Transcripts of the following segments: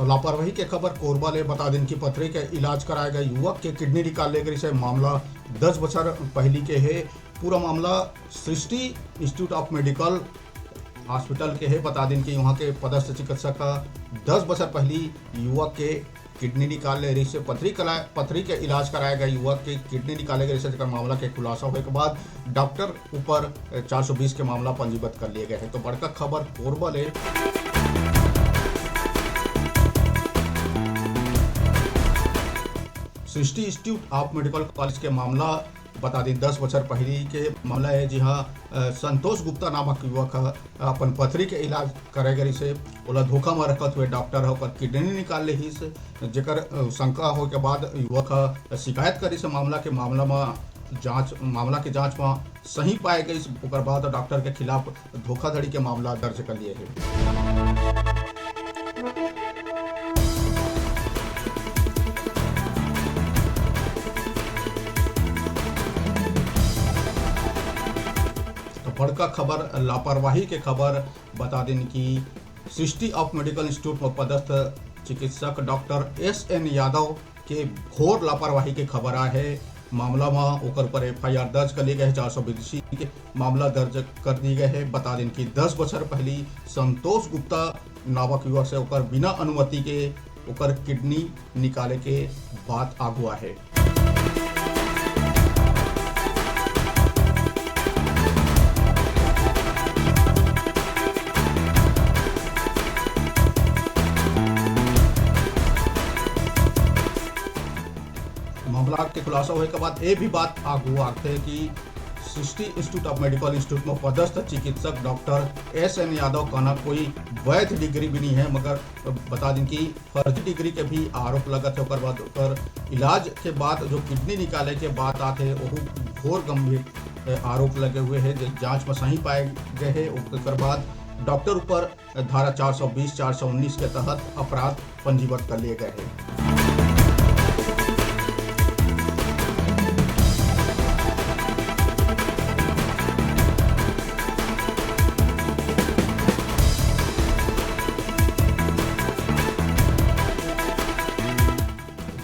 लापरवाही के खबर कोरबा ले बता दिन की पथरी के इलाज कराए गए युवक के किडनी निकालने के से मामला 10 बछर पहली के है। पूरा मामला सृष्टि इंस्टीट्यूट ऑफ मेडिकल हॉस्पिटल के है। बता दिन कि वहाँ के पदस्थ चिकित्सक 10 बछर पहली युवक के किडनी निकालने रही से पथरी के इलाज कराए गए युवक के किडनी निकाले गए से मामला के खुलासा होने के बाद डॉक्टर ऊपर 420 के मामला पंजीबद्ध कर लिए गए हैं। तो बड़का खबर कोरबा ले सृष्टि इंस्टीट्यूट ऑफ मेडिकल कॉलेज के मामला बता दी 10 बछर पहली के मामला है। जी हाँ, संतोष गुप्ता नामक युवक अपन पथरी के इलाज करे गई से ओला धोखा में रखत हुए डॉक्टर होकर किडनी निकाल ले ही से जेकर शंका हो के बाद युवक शिकायत करी से मामला के जांच में सही पाए गई। ओकर बाद डॉक्टर के खिलाफ धोखाधड़ी के मामला दर्ज कर लिए है। बड़का खबर लापरवाही के खबर बता दें कि सृष्टि ऑफ मेडिकल इंस्टीट्यूट में पदस्थ चिकित्सक डॉक्टर एस.एन. यादव के घोर लापरवाही के खबर आए है। मामला में ओकर पर एफआईआर दर्ज कर लिए गए 420 के मामला दर्ज कर दिए गए है। बता दें कि 10 बछर पहली संतोष गुप्ता नामक युवक से ओकर बिना अनुमति के ओकर किडनी निकाले के बात आगुआ है। मामला के खुलासा होने के बाद ये भी बात आगू आते हैं कि सृष्टि इंस्टीट्यूट ऑफ मेडिकल इंस्टीट्यूट में पदस्थ चिकित्सक डॉक्टर एस.एन. यादव का ना कोई वैध डिग्री भी नहीं है, मगर बता दें कि फर्जी डिग्री के भी आरोप लगा थे। बाद इलाज के बाद जो किडनी निकाले के बाद आते वो घोर गंभीर आरोप लगे हुए हैं जो जांच में सही पाए गए हैं। उसके बाद डॉक्टर ऊपर धारा 420 419 के तहत अपराध पंजीबद्ध कर लिए गए हैं।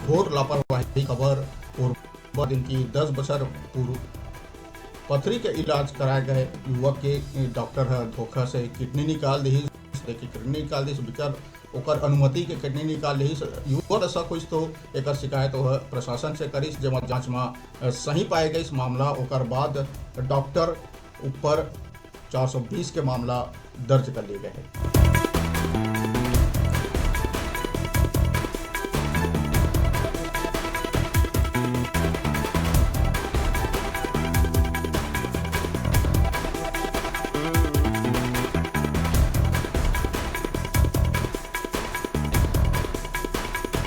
घोर लापरवाही खबर कोरबा दिन की 10 बछर पूर्व पथरी के इलाज कराए गए युवक के डॉक्टर धोखा से किडनी निकाल दी बिकर ओकर अनुमति के किडनी निकाल ली। युवक ऐसा कुछ तो एक शिकायत प्रशासन से करी जब जांच में सही पाए गई इस मामला। ओकर बाद डॉक्टर ऊपर 420 के मामला दर्ज कर लिए गए हैं।